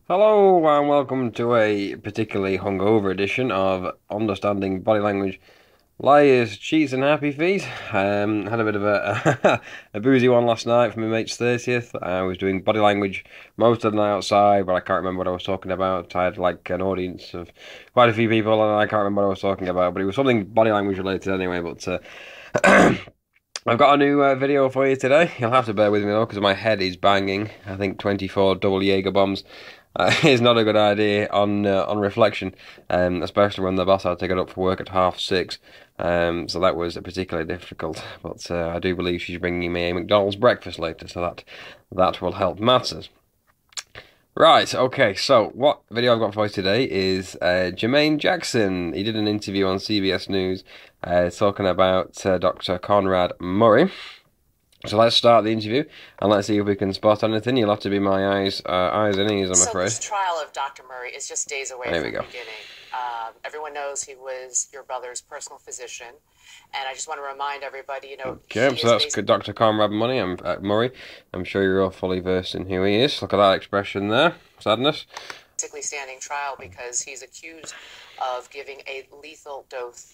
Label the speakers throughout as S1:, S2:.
S1: Hello and welcome to a particularly hungover edition of Understanding Body Language Liars, Cheats and Happy Feet. Had a bit of a a boozy one last night for my mate's 30th. I was doing body language most of the night outside, but I can't remember what I was talking about. I had like an audience of quite a few people and I can't remember what I was talking about, but it was something body language related anyway. But I've got a new video for you today. You'll have to bear with me though, because my head is banging. I think 24 double Jaeger bombs is not a good idea on reflection, especially when the boss had to get up for work at 6:30. So that was particularly difficult. But I do believe she's bringing me a McDonald's breakfast later, so that will help matters. Right, okay, so what video I've got for you today is Jermaine Jackson. He did an interview on CBS News talking about Dr. Conrad Murray. So let's start the interview and let's see if we can spot anything. You'll have to be my eyes and ears, I'm afraid.
S2: So this trial of Dr. Murray is just days away from the beginning. Everyone knows he was your brother's personal physician, and I just want to remind everybody, you know.
S1: Okay, so that's Dr. Conrad Murray. I'm sure you're all fully versed in who he is. Look at that expression there, sadness.
S2: Basically standing trial because he's accused of giving a lethal dose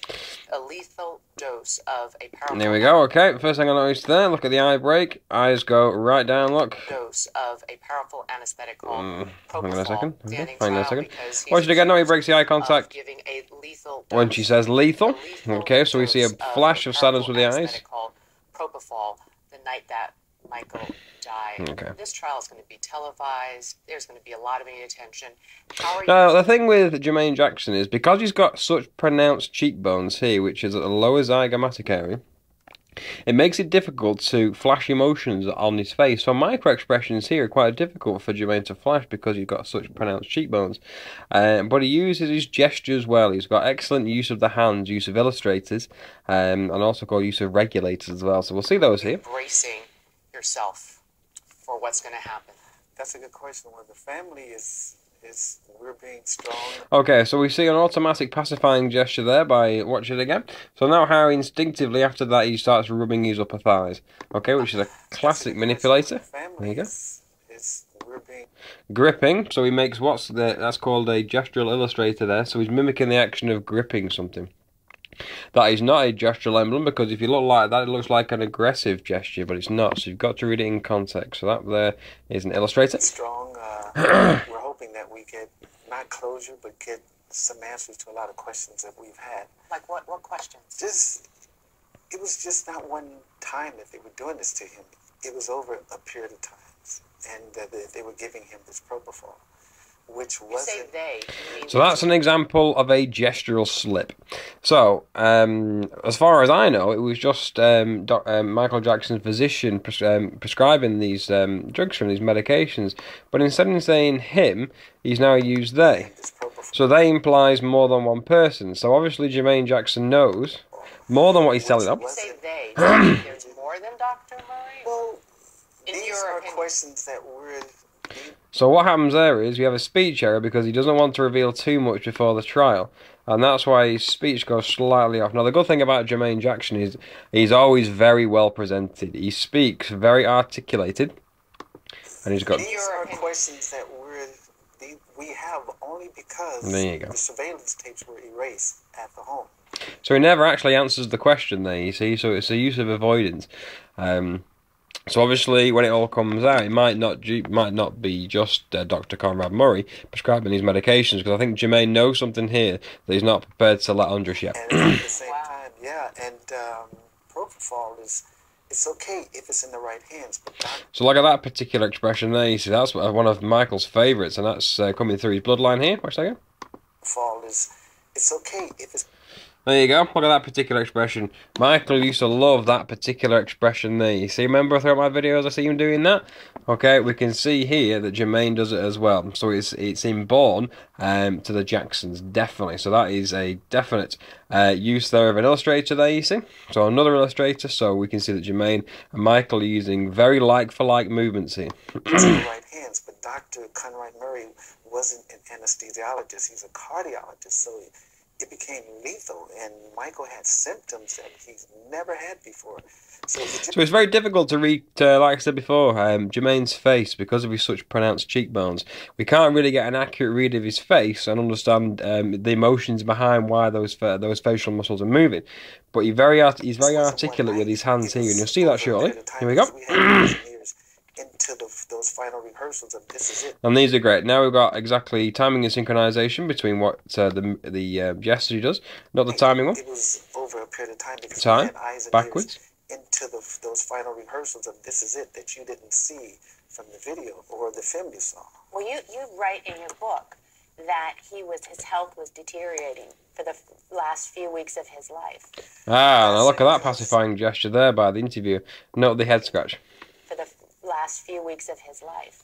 S2: of a powerful.
S1: There we go. Okay, first thing I noticed there. Look at the eye break. Eyes go right down. Look.
S2: Dose of a powerful anesthetic called
S1: Hang on a second.
S2: Okay.
S1: Hang on a second. Watch it again. Now he breaks the eye contact.
S2: Giving a lethal
S1: when she says lethal. Okay, so we see a flash of sadness with the eyes.
S2: Called propofol the night that Michael died.
S1: Okay.
S2: This trial is going to be televised. There's going to be a lot of media attention.
S1: Now, the thing with Jermaine Jackson is because he's got such pronounced cheekbones here, which is at the lower zygomatic area, it makes it difficult to flash emotions on his face. So micro expressions here are quite difficult for Jermaine to flash because he's got such pronounced cheekbones. But he uses his gestures well. He's got excellent use of the hands, use of illustrators, and also got use of regulators as well. So we'll see those here.
S2: Bracing yourself for what's going to happen.
S3: That's a good question. Well, the family is we're being strong.
S1: Okay, so we see an automatic pacifying gesture there by watch it again. So now how instinctively after that he starts rubbing his upper thighs. Okay, which is a classic manipulator. There you go.
S3: We're being
S1: gripping. So he makes that's called a gestural illustrator there. So he's mimicking the action of gripping something. That is not a gestural emblem because if you look like that, it looks like an aggressive gesture, but it's not. So you've got to read it in context. So that there is an illustrator.
S3: Strong. We're hoping that we get not closure, but get some answers to a lot of questions that we've had.
S2: Like what questions?
S3: It was just not one time that they were doing this to him. It was over a period of times, and they were giving him this propofol. Which wasn't.
S1: So that's an example of a gestural slip. So, as far as I know, it was just Michael Jackson's physician prescribing these drugs from these medications. But instead of saying him, he's now used they. So they implies more than one person. So obviously Jermaine Jackson knows more than what he's telling them.
S2: You say they. There's more than Dr. Murray?
S3: Well, these are questions that we're...
S1: So what happens there is we have a speech error because he doesn't want to reveal too much before the trial. And that's why his speech goes slightly off. Now, the good thing about Jermaine Jackson is he's always very well presented. He speaks very articulated. And he's got...
S3: These are questions that we have only because the surveillance tapes were erased at the home.
S1: So he never actually answers the question there, you see. So it's a use of avoidance. So obviously, when it all comes out, it might not be just Dr. Conrad Murray prescribing these medications, because I think Jermaine knows something here that he's not prepared to let on just yet.
S3: And at the same time, yeah, and propofol it's okay if it's in the right hands. But
S1: so look at that particular expression there. You see, that's one of Michael's favourites, and that's coming through his bloodline here. Watch that again.
S3: Propofol it's okay if it's...
S1: There you go. Look at that particular expression. Michael used to love that particular expression there. You see, remember throughout my videos I see him doing that? Okay, we can see here that Jermaine does it as well. So it's inborn to the Jacksons, definitely. So that is a definite use there of an illustrator there, you see. So another illustrator, so we can see that Jermaine and Michael are using very like-for-like movements here.
S3: It's in the right hands, but Dr. Conrad Murray wasn't an anesthesiologist. He's a cardiologist, so it became lethal, and Michael had symptoms that he's never had before. So
S1: it's very difficult to read, like I said before, Jermaine's face because of his such pronounced cheekbones. We can't really get an accurate read of his face and understand the emotions behind why those facial muscles are moving. But he's very articulate with his hands here, and you'll see that shortly. Here we go.
S3: Into those final rehearsals of This Is It.
S1: And these are great. Now we've got exactly timing and synchronization between what the gesture he does, not the timing one.
S3: It was over a period of time because
S1: time,
S3: we had eyes and
S1: backwards.
S3: Ears into those final rehearsals of This Is It that you didn't see from the video or the film you saw.
S4: Well, you write in your book that his health was deteriorating for the last few weeks of his life.
S1: Ah, now look at that pacifying gesture there by the interviewer. Note the head scratch.
S4: For the last few weeks of his life.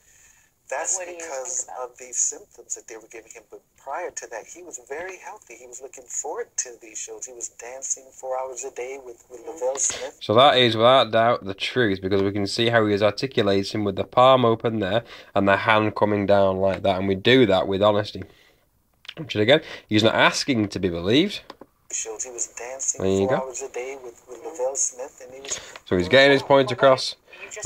S3: That's because of these symptoms that they were giving him. But prior to that, he was very healthy. He was looking forward to these shows. He was dancing 4 hours a day with Lavelle Smith.
S1: So that is, without doubt, the truth, because we can see how he is articulating with the palm open there and the hand coming down like that. And we do that with honesty. Watch it again. He's not asking to be believed.
S3: He was dancing 4 hours a day with Lavelle Smith. And
S1: so he's getting his point across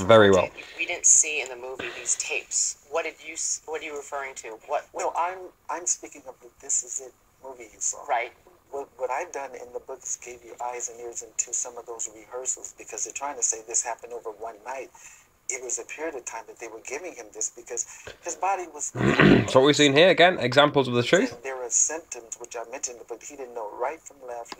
S1: very well.
S2: We didn't see in the movie these tapes. What are you referring to?
S3: No, I'm speaking of the This Is It movie you saw.
S2: Right.
S3: What I've done in the book is gave you eyes and ears into some of those rehearsals because they're trying to say this happened over one night. It was a period of time that they were giving him this because his body was...
S1: So what we've seen here, again, examples of the truth.
S3: And there are symptoms, which I mentioned, but he didn't know right from left.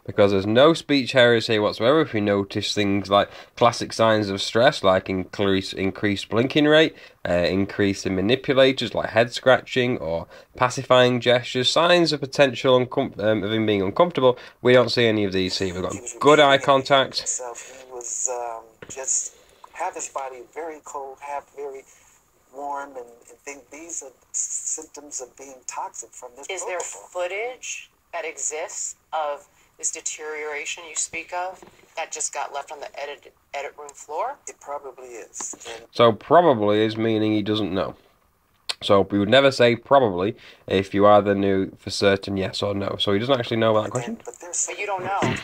S1: Because there's no speech errors here whatsoever. If you notice things like classic signs of stress, like increased blinking rate, increase in manipulators like head scratching or pacifying gestures, signs of potential of him being uncomfortable, we don't see any of these here. We've got good eye contact.
S3: He was just... have his body very cold, have very warm, and think these are symptoms of being toxic from this.
S2: Is there footage that exists of this deterioration you speak of that just got left on the edit room floor?
S3: It probably is.
S1: So probably is meaning he doesn't know. So we would never say probably if you either knew for certain yes or no. So he doesn't actually know about that question.
S2: But you don't know.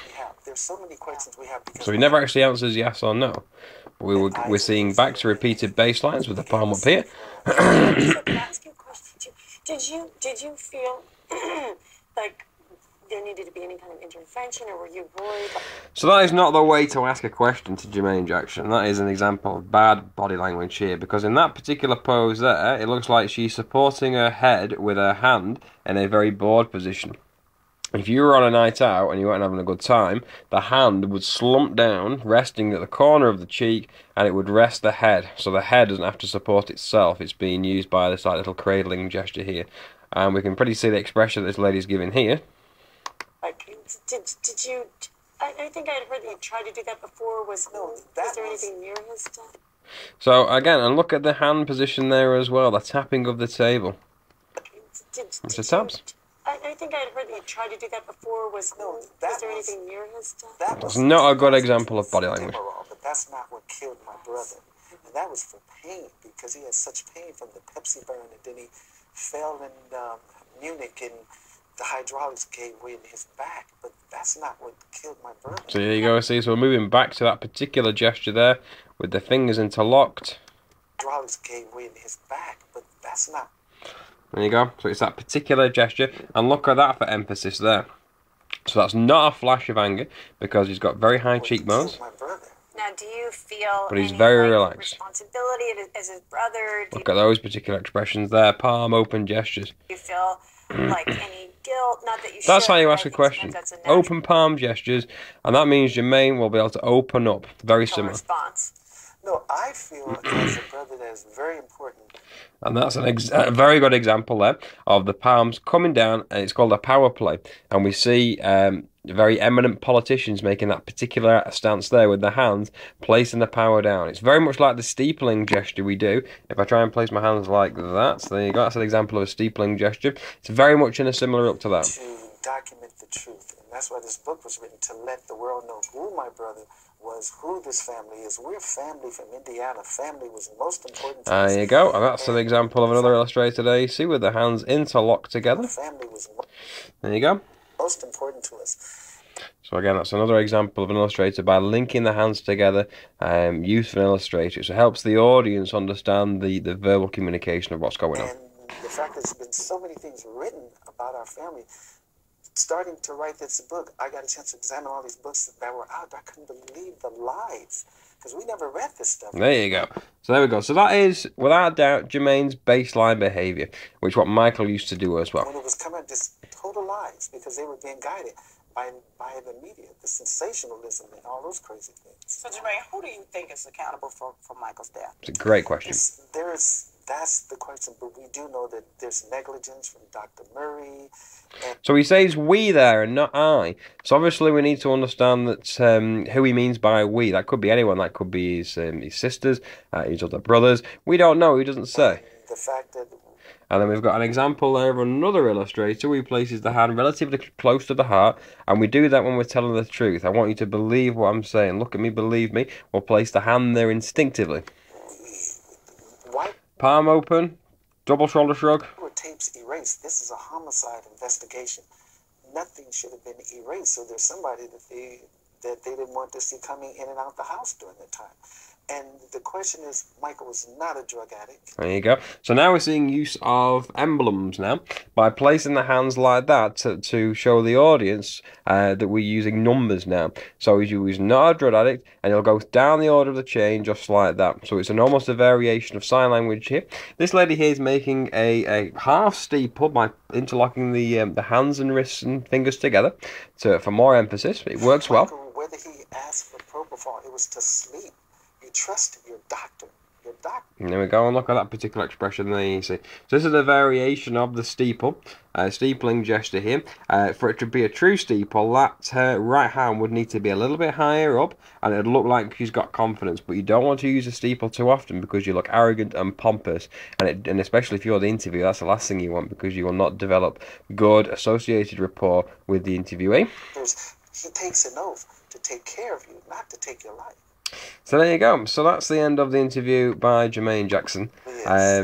S3: There's so many questions we have.
S1: So he never actually answers yes or no. We're seeing back to repeated bass lines with the palm up here.
S4: Can I ask you a question? Did you feel like there needed to be any kind of intervention, or were you worried?
S1: So that is not the way to ask a question to Jermaine Jackson. That is an example of bad body language here, because in that particular pose there, it looks like she's supporting her head with her hand in a very bored position. If you were on a night out and you weren't having a good time, the hand would slump down, resting at the corner of the cheek, and it would rest the head. So the head doesn't have to support itself. It's being used by this little cradling gesture here. And we can pretty see the expression that this lady's giving here.
S4: Like, did you... I think I had heard that you tried to do that before. Was there anything near his death?
S1: So, again, and look at the hand position there as well. The tapping of the table. It's the taps.
S4: I think I had heard that you tried to do that before. Was there anything near his death?
S1: That's not a good example of body language.
S3: But that's not what killed my brother. And that was for pain, because he had such pain from the Pepsi burn, and then he fell in Munich, and the hydraulics gave way in his back. But that's not what killed my brother.
S1: So there you go, see, so we're moving back to that particular gesture there, with the fingers interlocked.
S3: Hydraulics gave way in his back, but that's not...
S1: There you go. So it's that particular gesture. And look at that for emphasis there. So that's not a flash of anger, because he's got very high cheekbones.
S4: Now, do you feel
S1: but he's very relaxed.
S4: Responsibility as his brother?
S1: Look at those particular expressions there. Palm open gestures.
S4: Do you feel like any guilt? Not that you
S1: That's
S4: should,
S1: how you ask a question. Open palm gestures. And that means Jermaine will be able to open up. Very similar.
S4: Response.
S3: No, I feel as a brother that is very important.
S1: And that's a very good example there of the palms coming down, and it's called a power play. And we see very eminent politicians making that particular stance there with the hands, placing the power down. It's very much like the steepling gesture we do. If I try and place my hands like that, so there you go, that's an example of a steepling gesture. It's very much in a similar look to that.
S3: To document the truth, and that's why this book was written, to let the world know who my brother was, who this family is. We're family from Indiana. Family was most important to us.
S1: There you go, and that's an example of another illustrator there, you see, with the hands interlocked together.
S3: Family was...
S1: There you go.
S3: Most important to us.
S1: So again, that's another example of an illustrator by linking the hands together, use of an illustrator. So it helps the audience understand the verbal communication of what's going on.
S3: And the fact that there's been so many things written about our family. Starting to write this book, I got a chance to examine all these books that were out. I couldn't believe the lies, because we never read this stuff.
S1: There you go. So there we go. So that is, without doubt, Jermaine's baseline behaviour, which what Michael used to do as well.
S3: When it was coming out, just total lies, because they were being guided by the media, the sensationalism and all those crazy things.
S5: So Jermaine, who do you think is accountable for Michael's death?
S1: It's a great question.
S3: That's the question, but we do know that there's negligence from Dr. Murray.
S1: So he says we there and not I. So obviously we need to understand that who he means by we. That could be anyone. That could be his sisters, his other brothers. We don't know. He doesn't say.
S3: The fact that...
S1: And then we've got an example there of another illustrator who places the hand relatively close to the heart, and we do that when we're telling the truth. I want you to believe what I'm saying. Look at me, believe me. We'll place the hand there instinctively.
S3: Why?
S1: Palm open, double shoulder shrug.
S3: Were tapes erased? This is a homicide investigation. Nothing should have been erased. So there's somebody that they didn't want to see coming in and out the house during that time. And the question is, Michael was not a drug addict.
S1: There you go. So now we're seeing use of emblems now, by placing the hands like that to show the audience that we're using numbers now. So he's not a drug addict, and he'll go down the order of the chain just like that. So it's almost a variation of sign language here. This lady here is making a half steeple by interlocking the hands and wrists and fingers together for more emphasis. It works well.
S3: Michael, whether he asked for propofol, it was to sleep. You trusted your doctor. Your doctor.
S1: And there we go, and look at that particular expression there, you see. So this is a variation of the steeple, steepling gesture here. For it to be a true steeple, that right hand would need to be a little bit higher up, and it would look like she's got confidence. But you don't want to use a steeple too often, because you look arrogant and pompous, and especially if you're the interviewer, that's the last thing you want, because you will not develop good associated rapport with the interviewee.
S3: He takes an oath to take care of you, not to take your life.
S1: So there you go. So that's the end of the interview by Jermaine Jackson.
S3: Yes.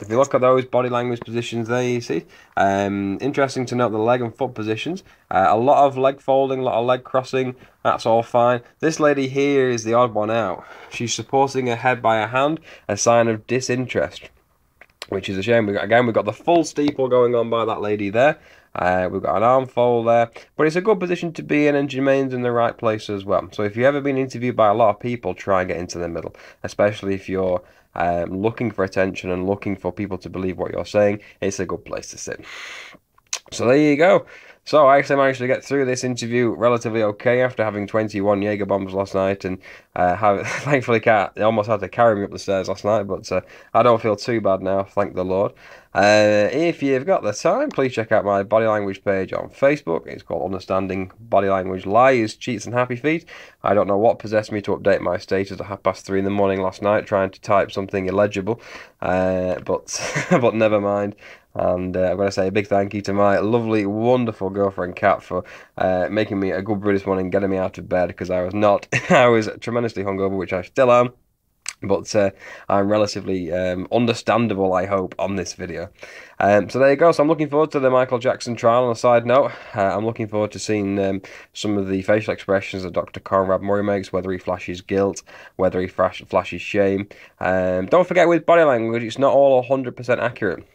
S1: If you look at those body language positions there, you see. Interesting to note the leg and foot positions. A lot of leg folding, a lot of leg crossing. That's all fine. This lady here is the odd one out. She's supporting her head by her hand, a sign of disinterest, which is a shame. We've got the full steeple going on by that lady there. We've got an arm fold there, but it's a good position to be in, and Jermaine's in the right place as well. So if you've ever been interviewed by a lot of people, try and get into the middle, especially if you're looking for attention and looking for people to believe what you're saying. It's a good place to sit. So there you go. So I actually managed to get through this interview relatively okay after having 21 Jaeger bombs last night, and thankfully they almost had to carry me up the stairs last night, but I don't feel too bad now, thank the Lord. If you've got the time, please check out my body language page on Facebook. It's called Understanding Body Language Lies, Cheats and Happy Feet. I don't know what possessed me to update my status at 3:30 in the morning last night trying to type something illegible, but never mind. And I've got to say a big thank you to my lovely, wonderful girlfriend Kat for making me a good brew this morning, getting me out of bed, because I was not. I was tremendously hungover, which I still am. But I'm relatively understandable, I hope, on this video. So there you go. So I'm looking forward to the Michael Jackson trial. On a side note, I'm looking forward to seeing some of the facial expressions that Dr. Conrad Murray makes, whether he flashes guilt, whether he flashes shame. Don't forget, with body language, it's not all 100% accurate.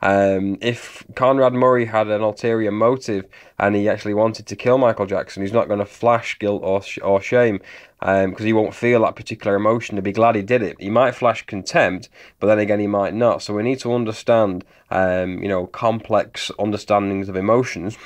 S1: If Conrad Murray had an ulterior motive and he actually wanted to kill Michael Jackson, he's not going to flash guilt or shame, because he won't feel that particular emotion to be glad he did it. He might flash contempt, but then again he might not. So we need to understand complex understandings of emotions,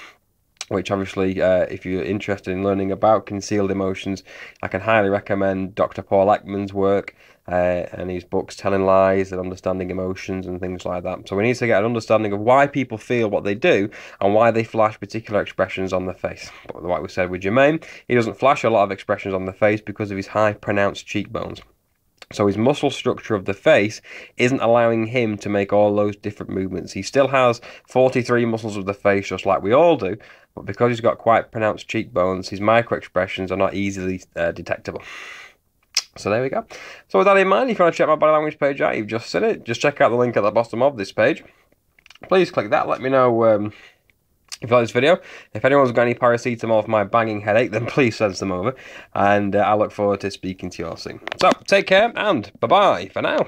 S1: which obviously, if you're interested in learning about concealed emotions, I can highly recommend Dr. Paul Ekman's work and his books Telling Lies and Understanding Emotions and things like that. So we need to get an understanding of why people feel what they do and why they flash particular expressions on the face. But like we said with Jermaine, he doesn't flash a lot of expressions on the face because of his high pronounced cheekbones. So his muscle structure of the face isn't allowing him to make all those different movements. He still has 43 muscles of the face, just like we all do, but because he's got quite pronounced cheekbones, his micro-expressions are not easily detectable. So there we go. So with that in mind, if you want to check my body language page out, you've just seen it, just check out the link at the bottom of this page. Please click that, let me know If you like this video, if anyone's got any paracetamol for my banging headache, then please send them over. And I look forward to speaking to you all soon. So, take care and bye-bye for now.